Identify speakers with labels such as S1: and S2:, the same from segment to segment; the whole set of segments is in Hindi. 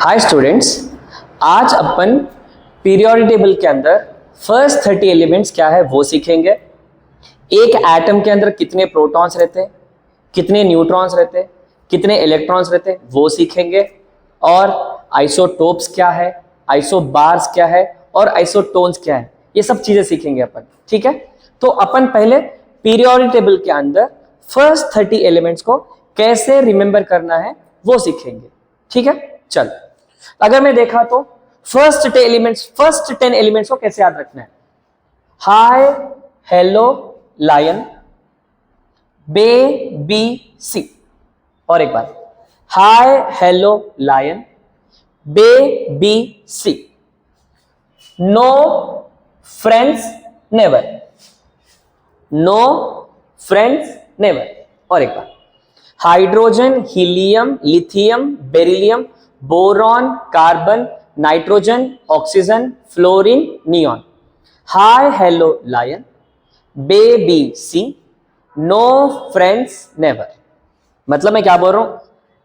S1: हाय स्टूडेंट्स, आज अपन पीरियोडिक टेबल के अंदर फर्स्ट 30 एलिमेंट्स क्या है वो सीखेंगे। एक एटम के अंदर कितने प्रोटॉन्स रहते हैं, कितने न्यूट्रॉन्स रहते हैं, कितने इलेक्ट्रॉन्स रहते हैं वो सीखेंगे। और आइसोटोप्स क्या है, आइसोबार्स क्या है और आइसोटोन्स क्या है, ये सब चीजें सीखेंगे अपन। ठीक है, तो अपन पहले पीरियोडिक टेबल के अंदर फर्स्ट 30 एलिमेंट्स को कैसे रिमेंबर करना है वो सीखेंगे। ठीक है, चल अगर मैं देखा तो फर्स्ट 10 एलिमेंट्स को कैसे याद रखना है। Hi hello lion, be B C. और एक बार, hi hello lion, be B C. No friends never, no friends never. और एक बार, hydrogen, helium, lithium, beryllium, boron, carbon, nitrogen, oxygen, fluorine, neon. Hi hello lion, be B C, no friends never. मतलब मैं क्या बोल रहा हूं,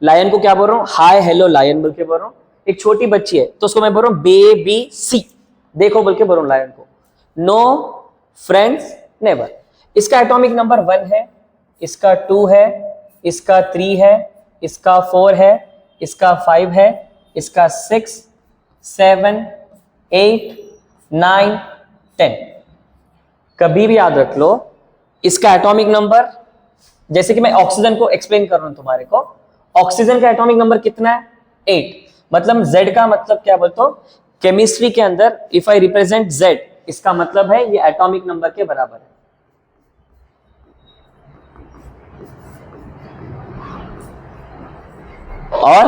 S1: लायन को क्या बोल रहा हूं, हाय हेलो लायन बोल के बोल रहा हूं। एक छोटी बच्ची है तो उसको मैं बोल रहा हूं बे बी सी, देखो बोल के बोल रहा हूं लायन को। No friends never. इसका एटॉमिक नंबर 1 है, इसका 2 है, इसका 3 है, इसका 4 है, इसका 5 है, इसका 6, 7, 8, 9, 10। कभी भी याद रख लो इसका एटॉमिक नंबर। जैसे कि मैं ऑक्सीजन को एक्सप्लेन कर रहा हूं तुम्हारे को, ऑक्सीजन का एटॉमिक नंबर कितना है, 8। मतलब Z का मतलब क्या बोलते हो, केमिस्ट्री के अंदर इफ आई रिप्रेजेंट Z, इसका मतलब है ये एटॉमिक नंबर के बराबर है। और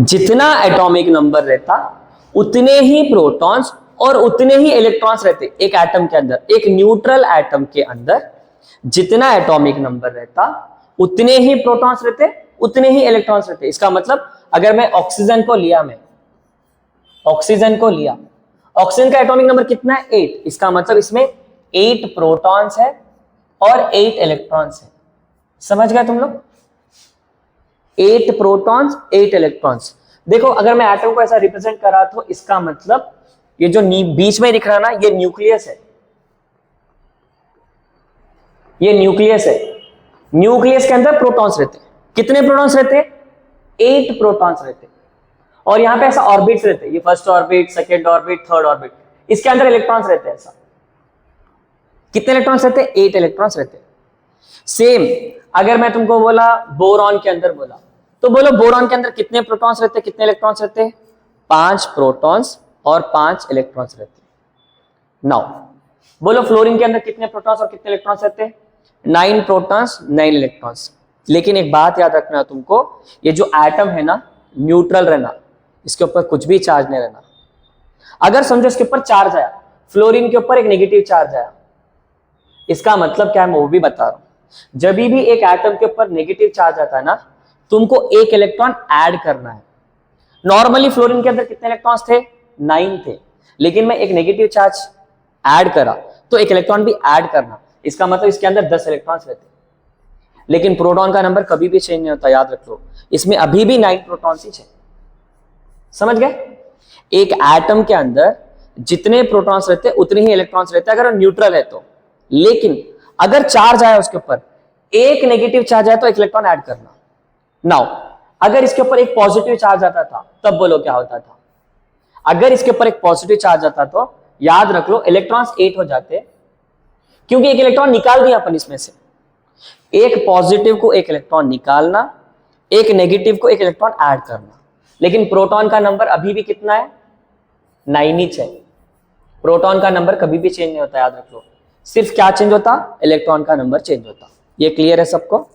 S1: जितना एटॉमिक नंबर रहता उतने ही प्रोटॉन्स और उतने ही इलेक्ट्रॉन्स रहते एक एटम के अंदर। एक न्यूट्रल एटम के अंदर जितना एटॉमिक नंबर रहता उतने ही प्रोटॉन्स रहते, उतने ही इलेक्ट्रॉन्स रहते। इसका मतलब अगर मैं ऑक्सीजन को लिया, ऑक्सीजन का एटॉमिक नंबर कितना है, 8। इसका मतलब इसमें 8 प्रोटॉन्स है और 8 इलेक्ट्रॉन्स है। समझ गए तुम लोग, 8 प्रोटॉन्स 8 इलेक्ट्रॉन्स। देखो अगर मैं एटम को ऐसा रिप्रेजेंट करा तो इसका मतलब ये जो बीच में दिख रहा ना, ये न्यूक्लियस है, ये न्यूक्लियस है। न्यूक्लियस के अंदर प्रोटॉन्स रहते हैं। कितने प्रोटॉन्स रहते हैं, 8 प्रोटॉन्स रहते हैं। और यहां पे ऐसा ऑर्बिट्स रहते हैं, ये first orbit, second orbit, third orbit. इसके अंदर इलेक्ट्रॉन्स रहते हैं। ऐसा कितने इलेक्ट्रॉन्स रहते हैं, 8 इलेक्ट्रॉन्स रहते हैं। सेम अगर मैं तुमको बोला बोरॉन के अंदर बोला तो बोलो बोरॉन के अंदर कितने प्रोटॉन्स रहते हैं, कितने इलेक्ट्रॉन्स रहते हैं, 5 प्रोटॉन्स और 5 इलेक्ट्रॉन्स रहते हैं। नाउ बोलो फ्लोरीन के अंदर कितने प्रोटॉन्स और कितने इलेक्ट्रॉन्स रहते हैं, 9 प्रोटॉन्स 9 इलेक्ट्रॉन्स। लेकिन एक बात याद रखना तुमको, ये जो एटम है ना न्यूट्रल रहना, इसके ऊपर कुछ भी चार्ज नहीं रहना। अगर समझो इसके ऊपर चार्ज आया, फ्लोरीन के ऊपर एक नेगेटिव चार्ज आया, इसका मतलब क्या है मैं वो भी बता रहा हूं। जब भी एक एटम के ऊपर नेगेटिव चार्ज आता है ना, तुमको एक इलेक्ट्रॉन ऐड करना है। नॉर्मली फ्लोरीन के अंदर कितने इलेक्ट्रॉन्स थे, 9 थे। लेकिन मैं एक नेगेटिव चार्ज ऐड करा तो एक इलेक्ट्रॉन भी ऐड करना, इसका मतलब इसके अंदर 10 इलेक्ट्रॉन्स रहते। लेकिन प्रोटॉन का नंबर कभी भी चेंज नहीं होता, याद रख लो। इसमें अभी भी 9 प्रोटॉन्स ही है। समझ गए, एक एटम के अंदर जितने प्रोटॉन्स रहते उतने ही इलेक्ट्रॉन्स रहते अगर न्यूट्रल है तो। लेकिन अगर चार्ज आया उसके ऊपर, एक नेगेटिव चार्ज आया तो एक इलेक्ट्रॉन ऐड करना। नाउ अगर इसके ऊपर एक पॉजिटिव चार्ज आता था तब बोलो क्या होता था। अगर इसके ऊपर एक पॉजिटिव चार्ज आता तो याद रख लो इलेक्ट्रॉन्स 8 हो जाते, क्योंकि एक इलेक्ट्रॉन निकाल दिया अपन इसमें से। एक पॉजिटिव को एक इलेक्ट्रॉन निकालना, एक नेगेटिव को एक इलेक्ट्रॉन ऐड करना। लेकिन प्रोटॉन का नंबर अभी भी कितना है, 9 ही है। प्रोटॉन का नंबर कभी भी चेंज नहीं होता, याद रख लो। सिर्फ क्या चेंज होता, इलेक्ट्रॉन का नंबर चेंज होता। ये क्लियर है सबको।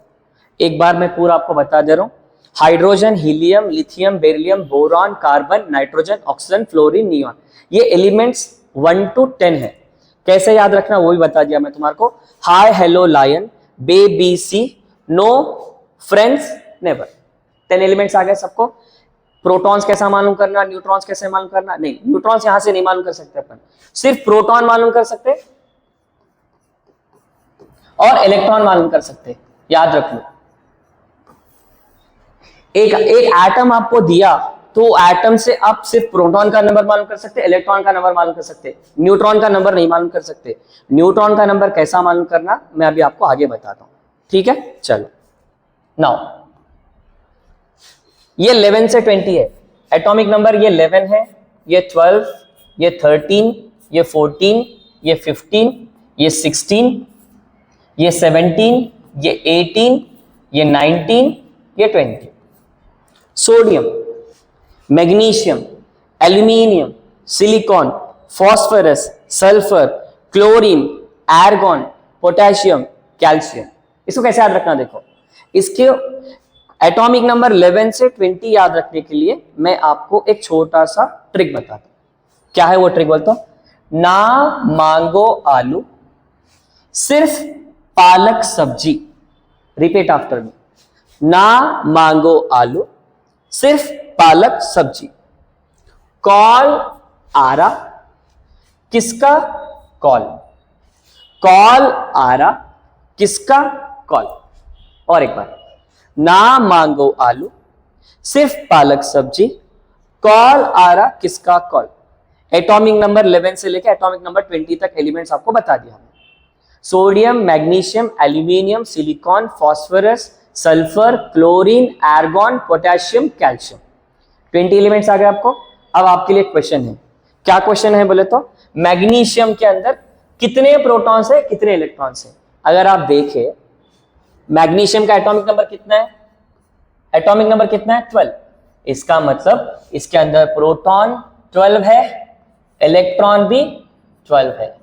S1: एक बार मैं पूरा आपको बता दे रहा हूं। Hydrogen, helium, lithium, beryllium, boron, carbon, nitrogen, oxygen, fluorine, neon, ये एलिमेंट्स 1 to 10 है। कैसे याद रखना वो भी बता दिया मैं तुम्हारे को। Hi hello lion, be B C, no friends never. 10 elements आ गए सबको। प्रोटॉन्स कैसा मालूम करना, न्यूट्रॉन्स कैसे मालूम करना, नहीं न्यूट्रॉन्स यहां से नहीं मालूम कर सकते अपन, सिर्फ प्रोटॉन मालूम कर सकते और इलेक्ट्रॉन मालूम कर सकते। याद रख लो, एक एटम आपको दिया तो एटम से आप सिर्फ प्रोटॉन का नंबर मालूम कर सकते, इलेक्ट्रॉन का नंबर मालूम कर सकते, न्यूट्रॉन का नंबर नहीं मालूम कर सकते। न्यूट्रॉन का नंबर कैसा मालूम करना मैं अभी आपको आगे बताता हूं, ठीक है। चलो नाउ ये 11 से 20 है, एटॉमिक नंबर ये 11 है, ये 12, ये 13, ये 14, ये 15, ये 16, ये 17, ये 18, ये 19, ये 20। Sodium, magnesium, aluminium, silicon, phosphorus, sulphur, chlorine, argon, potassium, calcium. इसको कैसे याद रखना, देखो इसके एटॉमिक नंबर 11 से 20 याद रखने के लिए मैं आपको एक छोटा सा ट्रिक बताता हूं। क्या है वो ट्रिक बोलता हूं? ना मांगो आलू, सिर्फ पालक सब्जी। रिपीट आफ्टर मी, ना मांगो आलू, सिर्फ पालक सब्जी। कॉल आरा, किसका कॉल? कॉल आरा, किसका कॉल? और एक बार, ना मांगो आलू, सिर्फ पालक सब्जी, कॉल आरा, किसका कॉल? एटॉमिक नंबर 11 से लेकर एटॉमिक नंबर 20 तक एलिमेंट्स आपको बता दिया हमने। Sodium, magnesium, aluminium, silicon, phosphorus, sulphur, chlorine, argon, potassium, calcium. 20 elements आ गए आपको। अब आपके लिए क्वेश्चन है, क्या क्वेश्चन है बोले तो, मैग्नीशियम के अंदर कितने प्रोटॉन्स है, कितने इलेक्ट्रॉन्स है? अगर आप देखें मैग्नीशियम का एटॉमिक नंबर कितना है? एटॉमिक नंबर कितना है? 12। इसका मतलब इसके अंदर प्रोटॉन 12 है, इलेक्ट्रॉन भी 12 है,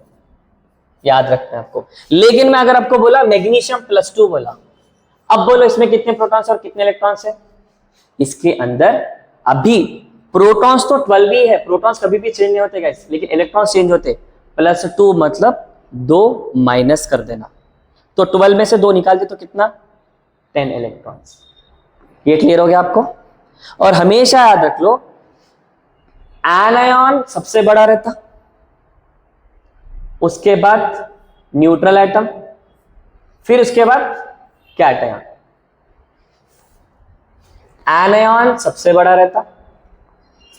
S1: याद रखना है आपको। लेकिन मैं अगर आपको बोला मैग्नीशियम +2 बोला, अब बोलो इसमें कितने प्रोटॉन्स और कितने इलेक्ट्रॉन्स है? इसके अंदर अभी प्रोटॉन्स तो 12 ही है, प्रोटॉन्स कभी भी चेंज नहीं होते गाइस, लेकिन इलेक्ट्रॉन्स चेंज होते। +2 मतलब 2 माइनस कर देना, तो 12 में से 2 निकाल दे तो कितना? 10 इलेक्ट्रॉन्स। ये क्लियर हो गया आपको? और हमेशा याद रख लो, एनायॉन सबसे बड़ा रहता, उसके बाद न्यूट्रल एटम, फिर उसके बाद कैटायन। एनायॉन सबसे बड़ा रहता,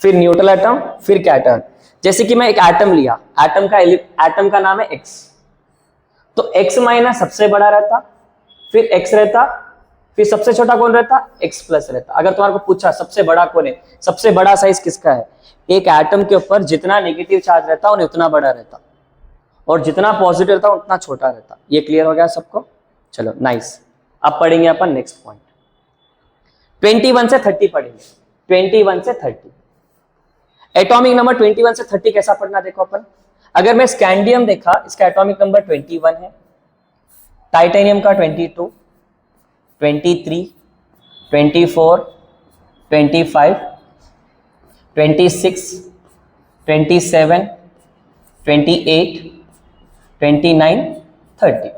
S1: फिर न्यूट्रल एटम, फिर कैटायन। जैसे कि मैं एक एटम लिया, एटम का नाम है X, तो X माइनस सबसे बड़ा रहता, फिर X रहता, फिर सबसे छोटा कौन रहता? X प्लस रहता। अगर तुम्हारे को पूछा सबसे बड़ा कौन है, सबसे बड़ा साइज किसका है? एक एटम के ऊपर जितना नेगेटिव चार्ज रहता उन्हें उतना बड़ा रहता, और जितना पॉजिटिव रहता उतना छोटा रहता। ये क्लियर हो गया सबको? चलो नाइस। अब पढ़ेंगे अपन नेक्स्ट पॉइंट, 21 से 30 पढ़ेंगे। 21 से 30 एटॉमिक नंबर 21 से 30 कैसा पढ़ना देखो अपन। अगर मैं स्कैंडियम देखा, इसका एटॉमिक नंबर 21 है, टाइटेनियम का 22, 23, 24, 25, 26, 27, 28, 29, 30।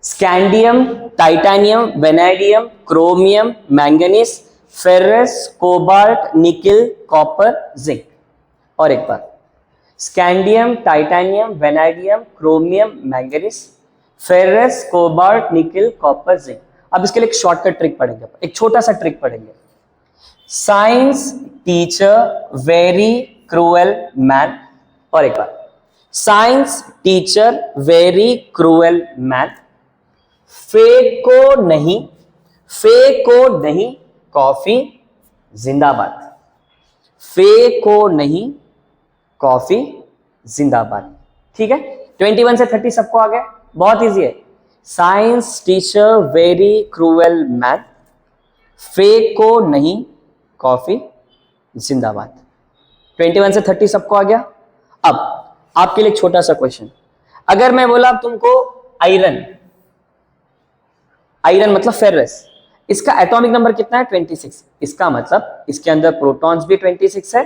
S1: Scandium, titanium, vanadium, chromium, manganese, ferrous, cobalt, nickel, copper, zinc. और एक बार, scandium, titanium, vanadium, chromium, manganese, ferrous, cobalt, nickel, copper, zinc. अब इसके लिए एक शॉर्टकट ट्रिक पढ़ेंगे, एक छोटा सा ट्रिक पढ़ेंगे। Science teacher very cruel man. और एक बार, science teacher very cruel man, फेंको नहीं, फेंको नहीं कॉफी जिंदाबाद, फेंको नहीं कॉफी जिंदाबाद। ठीक है, 21 से 30 सबको आ गया, बहुत इजी है। Science teacher very cruel man, फेंको नहीं कॉफी जिंदाबाद। 21 से 30 सबको आ गया। अब आपके लिए छोटा सा क्वेश्चन, अगर मैं बोला तुमको आयरन, आयरन मतलब फेरस, इसका एटॉमिक नंबर कितना है? 26। इसका मतलब इसके अंदर प्रोटॉन्स भी 26 है,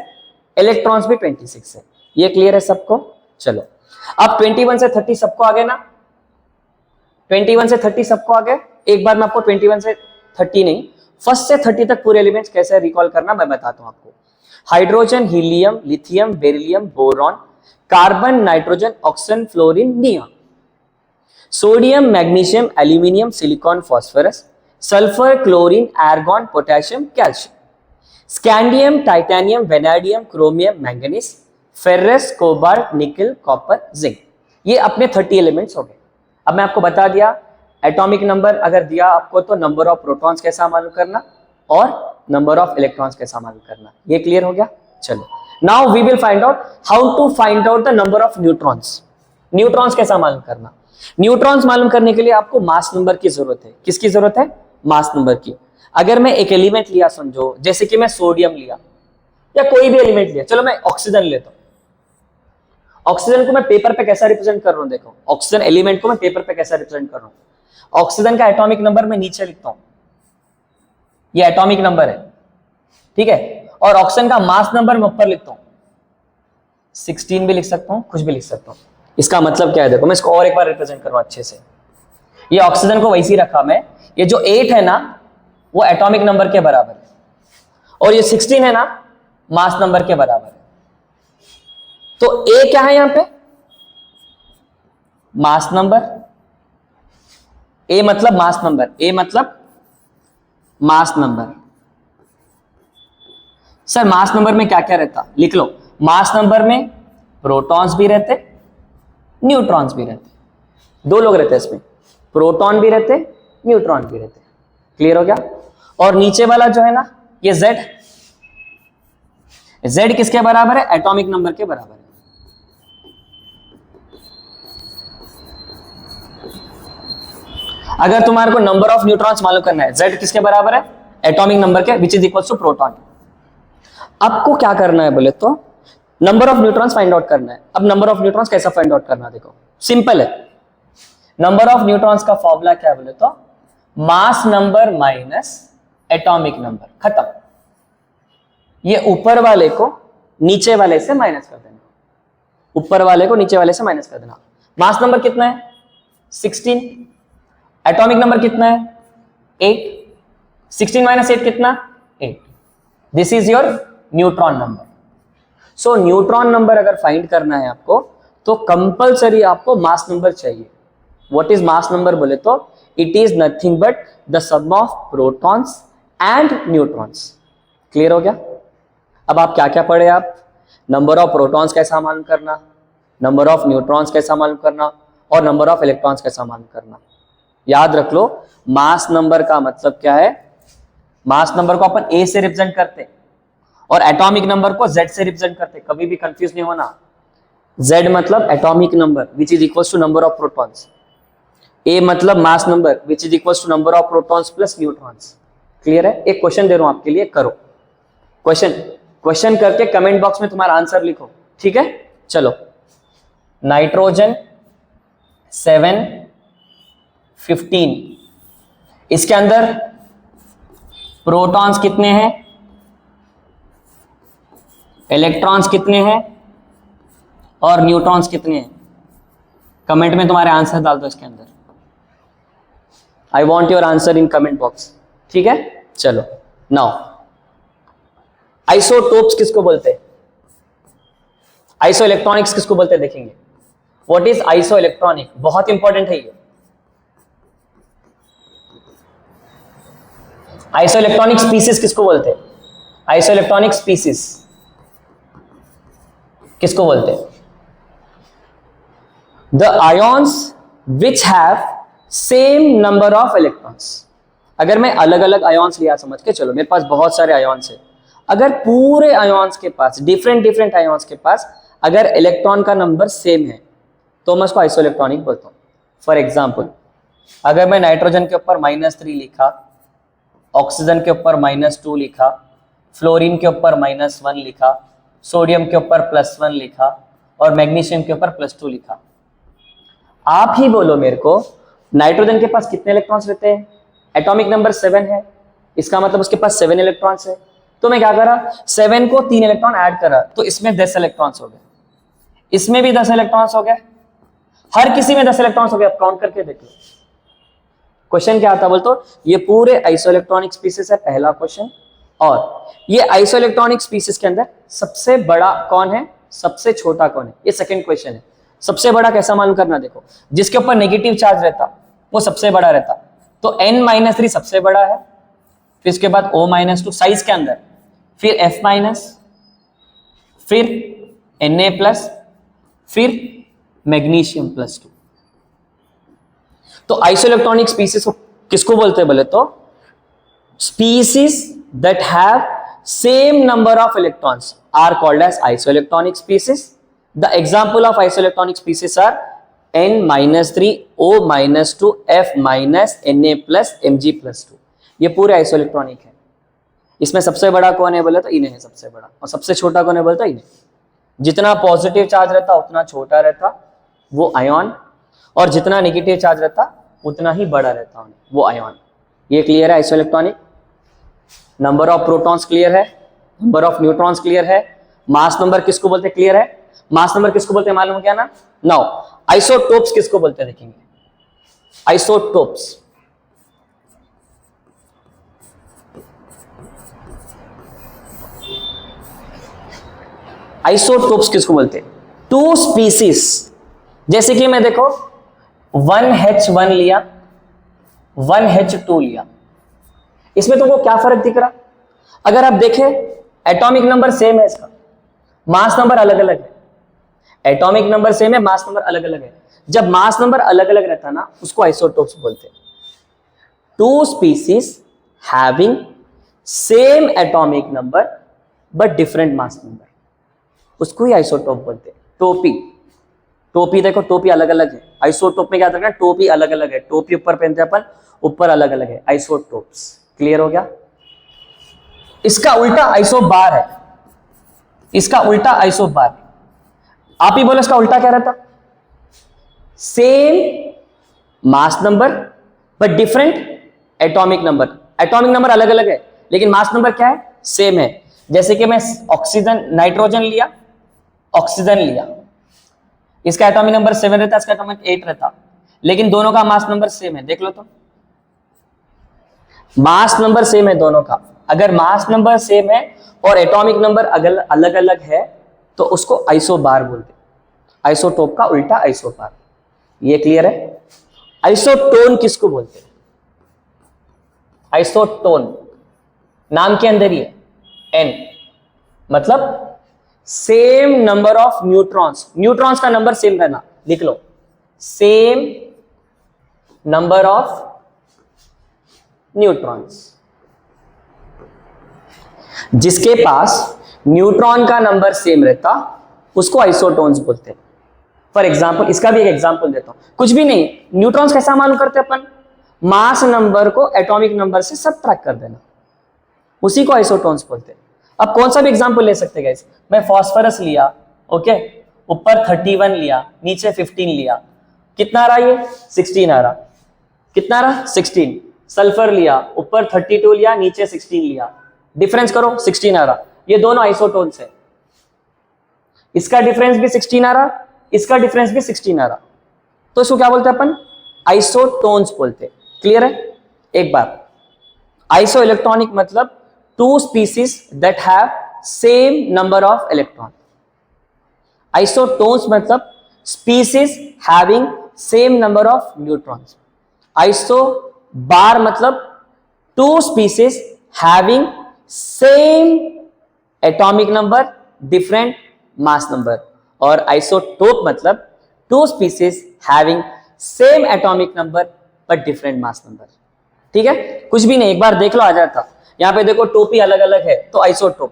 S1: इलेक्ट्रॉन्स भी 26 है। ये क्लियर है सबको? चलो अब 21 से 30 सबको आ गए ना? 21 से 30 सबको आ गए। एक बार मैं आपको 21 से 30 नहीं, फर्स्ट से 30 तक पूरे एलिमेंट्स कैसे रिकॉल करना मैं बताता हूं आपको। Hydrogen, helium, lithium, beryllium, boron, carbon, nitrogen, oxygen, fluorine, neon. Sodium, magnesium, aluminium, silicon, phosphorus, sulphur, chlorine, argon, potassium, calcium. Scandium, titanium, vanadium, chromium, manganese, ferrous, cobalt, nickel, copper, zinc. ये अपने 30 एलिमेंट्स हो गए। अब मैं आपको बता दिया एटॉमिक नंबर अगर दिया आपको तो नंबर ऑफ प्रोटॉन्स कैसा मालूम करना और नंबर ऑफ इलेक्ट्रॉन्स कैसा मालूम करना। ये क्लियर हो गया। चलो now we will find out how to find out the number of neutrons. Neutrons कैसा मालूम करना। न्यूट्रॉन्स मालूम करने के लिए आपको मास नंबर की जरूरत है। किसकी जरूरत है? मास नंबर की। अगर मैं एक एलिमेंट लिया, समझो जैसे कि मैं सोडियम लिया या कोई भी एलिमेंट लिया, चलो मैं ऑक्सीजन लेता हूं। ऑक्सीजन को मैं पेपर पे कैसा रिप्रेजेंट कर रहा हूं, देखो ऑक्सीजन एलिमेंट को मैं पेपर पे कैसा रिप्रेजेंट कर रहा हूं। ऑक्सीजन का एटॉमिक नंबर मैं नीचे लिखता हूं, ये एटॉमिक नंबर है, ठीक है। और ऑक्सीजन का मास नंबर मैं ऊपर लिखता हूं, 16 भी लिख सकता हूं, कुछ भी लिख सकता हूं। इसका मतलब क्या है, देखो मैं इसको और एक बार रिप्रेजेंट करूं अच्छे से। ये ऑक्सीजन को वैसे ही रखा मैं, ये जो 8 है ना वो एटॉमिक नंबर के बराबर है और ये 16 है ना मास नंबर के बराबर है। तो ए क्या है यहां पे? Mass number. ए मतलब मास नंबर, ए मतलब mass number. Sir mass number में क्या क्या रहता, लिख लो। मास नंबर में प्रोटॉन्स भी रहते, न्यूट्रॉन्स भी रहते। दो लोग रहते हैं इसमें, प्रोटॉन भी रहते, न्यूट्रॉन भी रहते। क्लियर हो गया। और नीचे वाला जो है ना ये Z, Z किसके बराबर है? एटॉमिक नंबर के बराबर है। अगर तुम्हारे को नंबर ऑफ न्यूट्रॉन्स मालूम करना है, Z किसके बराबर है? एटॉमिक नंबर के, which is equal to proton. आपको क्या करना है बोले तो number of neutrons find out करना है। अब नंबर ऑफ न्यूट्रॉन्स कैसा फाइंड आउट करना, देखो सिंपल है। नंबर ऑफ न्यूट्रॉन्स का फॉर्मूला क्या है बोले तो mass number minus atomic number, खत्म। ये ऊपर वाले को नीचे वाले से माइनस कर देना, ऊपर वाले को नीचे वाले से माइनस कर देना। मास नंबर कितना है? 16। एटॉमिक नंबर कितना है? 8। 16 माइनस 8 कितना? 8। This is your neutron number. So neutron number अगर फाइंड करना है आपको तो कंपलसरी आपको मास नंबर चाहिए। व्हाट इज मास नंबर बोले तो it is nothing but the sum of protons and neutrons. Clear हो गया। अब आप क्या क्या पढ़े, आप नंबर ऑफ प्रोटॉन्स कैसा मालूम करना, नंबर ऑफ न्यूट्रॉन्स कैसा मालूम करना और नंबर ऑफ इलेक्ट्रॉन्स कैसा मालूम करना। याद रख लो मास नंबर का मतलब क्या है। मास नंबर को अपन ए से रिप्रेजेंट करते और एटॉमिक नंबर को Z से रिप्रेजेंट करते, कभी भी कंफ्यूज नहीं होना। Z मतलब atomic number which is equal to number of protons, A मतलब mass number which is equal to number of protons plus neutrons. Clear है। एक क्वेश्चन दे रहा हूं आपके लिए, करो क्वेश्चन करके कमेंट बॉक्स में तुम्हारा आंसर लिखो, ठीक है। चलो नाइट्रोजन 7 15, इसके अंदर प्रोटॉन्स कितने हैं, इलेक्ट्रॉन्स कितने हैं और न्यूट्रॉन्स कितने हैं? कमेंट में तुम्हारे आंसर डाल दो इसके अंदर। I want your answer in comment box, ठीक है। चलो नाउ आइसोटोप्स किसको बोलते हैं, आइसो इलेक्ट्रॉनिक्स किसको बोलते हैं देखेंगे। व्हाट इज आइसो इलेक्ट्रॉनिक, बहुत इंपॉर्टेंट है ये। आइसो इलेक्ट्रॉनिक स्पीसीज किसको बोलते हैं, आइसो इलेक्ट्रॉनिक स्पीसीज किसको बोलते हैं? The ions which have same number of electrons. अगर मैं अलग अलग आयॉन्स लिया, समझ के चलो मेरे पास बहुत सारे आयॉन्स है, अगर पूरे आयॉन्स के पास डिफरेंट आयॉन्स के पास अगर इलेक्ट्रॉन का नंबर सेम है तो मैं उसको आइसो इलेक्ट्रॉनिक बोलता हूं। फॉर एग्जाम्पल अगर मैं नाइट्रोजन के ऊपर -3 लिखा, ऑक्सीजन के ऊपर -2 लिखा, फ्लोरीन के ऊपर -1 लिखा, सोडियम के ऊपर +1 लिखा और मैग्नीशियम के ऊपर +2 लिखा, आप ही बोलो मेरे को नाइट्रोजन के पास कितने इलेक्ट्रॉन्स रहते हैं? एटॉमिक नंबर 7 है, इसका मतलब उसके पास 7 इलेक्ट्रॉन्स है। तो मैं क्या करा, 7 को 3 इलेक्ट्रॉन ऐड करा तो इसमें 10 इलेक्ट्रॉन्स हो गए, इसमें भी 10 इलेक्ट्रॉन्स हो गए, हर किसी में 10 इलेक्ट्रॉन्स हो गए। अब काउंट करके देख लो। क्वेश्चन क्या आता बोलते हो, ये पूरे आइसो इलेक्ट्रॉनिक स्पीसीज है, पहला क्वेश्चन। और ये आइसो इलेक्ट्रॉनिक स्पीसीज के अंदर सबसे बड़ा कौन है, सबसे छोटा कौन है, ये सेकंड क्वेश्चन है। सबसे बड़ा कैसा मालूम करना, देखो जिसके ऊपर नेगेटिव चार्ज रहता वो सबसे बड़ा रहता, तो N-3 सबसे बड़ा है, फिर इसके बाद O-2 साइज के अंदर, फिर F माइनस, फिर Na प्लस, फिर मैग्नीशियम प्लस 2। तो आइसोइलेक्ट्रॉनिक स्पीसीज को किसको बोलते हैं बोले तो species that have same number of electrons are called as isoelectronic species. The example of isoelectronic species are N-3, O-2, F-, Na plus, Mg plus 2। ये पूरे आइसोइलेक्ट्रॉनिक है। इसमें सबसे बड़ा कौन है बोले तो इन्हें है सबसे बड़ा, और सबसे छोटा कौन है बोलता इन्हें। जितना पॉजिटिव चार्ज रहता उतना छोटा रहता वो आयन, और जितना नेगेटिव चार्ज रहता उतना ही बड़ा रहता वो आयन। ये क्लियर है isoelectronic. Number of protons clear है, नंबर ऑफ न्यूट्रॉन्स क्लियर है, मास नंबर किसको बोलते हैं क्लियर है। मास नंबर किसको बोलते हैं मालूम क्या ना। नाउ आइसोटोप्स किसको बोलते हैं देखेंगे। आइसोटोप्स आइसोटोप्स किसको बोलते हैं। टू स्पीसीज, जैसे कि मैं देखो 1H1 लिया, 1H2 लिया, इसमें तुमको क्या फर्क दिख रहा। अगर आप देखें एटॉमिक नंबर सेम है, इसका मास नंबर अलग अलग है। एटॉमिक नंबर सेम है, मास नंबर अलग अलग है। जब मास नंबर अलग अलग रहता ना उसको आइसोटोप्स बोलते हैं। Two species having same atomic number but different mass number, उसको ही आइसोटोप बोलते हैं। टोपी, टोपी देखो टोपी अलग अलग है। आइसोटोप में क्या रखना, टोपी अलग अलग है। टोपी ऊपर पहनते हैं अपन, ऊपर अलग अलग है। आइसोटोप्स क्लियर हो गया। इसका उल्टा आइसोबार है, इसका उल्टा आइसोबार है। आप ही बोलो इसका उल्टा क्या रहता। Same mass number but different atomic number. Atomic number अलग अलग है लेकिन मास नंबर क्या है, सेम है। जैसे कि मैं ऑक्सीजन, नाइट्रोजन लिया, ऑक्सीजन लिया, इसका एटॉमिक नंबर 7 रहता, इसका एटॉमिक 8 रहता, लेकिन दोनों का मास नंबर सेम है। देख लो तो मास नंबर सेम है दोनों का। अगर मास नंबर सेम है और एटॉमिक नंबर अलग अलग है तो उसको आइसोबार बोलते हैं। आइसोटोप का उल्टा आइसोबार। ये क्लियर है। आइसोटोन किसको बोलते हैं। आइसोटोन नाम के अंदर ही है N, मतलब same number of neutrons. Neutrons का नंबर सेम रहना, लिख लो सेम नंबर ऑफ न्यूट्रॉन्स। जिसके पास न्यूट्रॉन का नंबर सेम रहता उसको आइसोटोन्स बोलते हैं। फॉर एग्जाम्पल, इसका भी एक एग्जाम्पल देता हूं। कुछ भी नहीं, न्यूट्रॉन्स कैसा मालूम करते हैं अपन, मास नंबर को एटॉमिक नंबर से सबट्रैक्ट कर देना, उसी को आइसोटोन्स बोलते हैं। अब कौन सा भी एग्जाम्पल ले सकते हैं। मैं फास्फोरस लिया, ओके, ऊपर 31 लिया, नीचे 15 लिया, कितना आ रहा ये 16 आ रहा। कितना आ रहा 16। सल्फर लिया, ऊपर 32 लिया, नीचे 16 लिया, डिफरेंस करो 16 आ रहा। ये दोनों आइसोटोन्स है। इसका डिफरेंस भी 16 आ रहा, इसका डिफरेंस भी 16 आ रहा, तो इसको क्या बोलते हैं अपन, आइसोटोन्स बोलते हैं। क्लियर है। एक बार आइसो इलेक्ट्रॉनिक मतलब two species that have same number of electron. Isotones मतलब species having same number of neutrons. Isobar मतलब two species having same atomic number different mass number. और आइसोटोप मतलब two species having same atomic number but different mass number. ठीक है, कुछ भी नहीं, एक बार देख लो आ जाता। यहां पे देखो टोपी अलग अलग है तो आइसोटोप,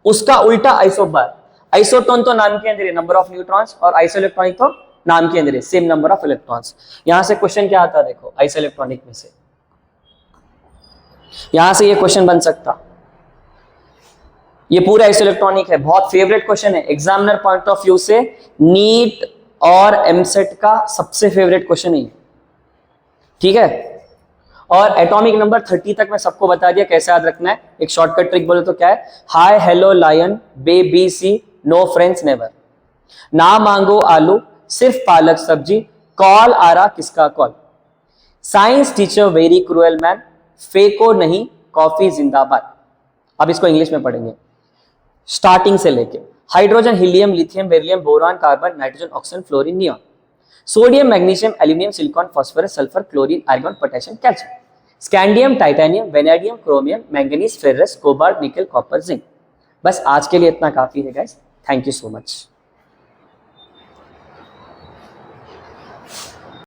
S1: उसका उल्टा आइसोबार। आइसोटोन तो नाम के अंदर है नंबर ऑफ न्यूट्रॉन्स, और आइसोइलेक्ट्रॉनिक तो नाम के अंदर है सेम नंबर ऑफ इलेक्ट्रॉन्स। यहां से क्वेश्चन क्या आता देखो आइसोइलेक्ट्रॉनिक में से, यहां से ये क्वेश्चन बन सकता। ये पूरा आइसोइलेक्ट्रॉनिक है, बहुत फेवरेट क्वेश्चन है एग्जामिनर पॉइंट ऑफ व्यू से। नीट और एमसेट का सबसे फेवरेट क्वेश्चन है। ठीक है, और एटॉमिक नंबर 30 तक मैं सबको बता दिया कैसे याद रखना है। एक शॉर्टकट ट्रिक बोले तो क्या है, हाय हेलो लायन बेबी सी नो फ्रेंड्स नेवर, ना मांगो आलू सिर्फ पालक सब्जी, कॉल आ रहा किसका call, science teacher very cruel man, फेको नहीं कॉफी जिंदाबाद। अब इसको इंग्लिश में पढ़ेंगे स्टार्टिंग से लेके। Hydrogen helium lithium beryllium boron carbon nitrogen oxygen fluorine neon, sodium magnesium aluminium silicon phosphorus sulphur chlorine argon potassium calcium. Scandium, titanium, vanadium, chromium, manganese, ferrous, cobalt, nickel, copper, zinc. बस आज के लिए इतना काफी है guys. Thank you so much.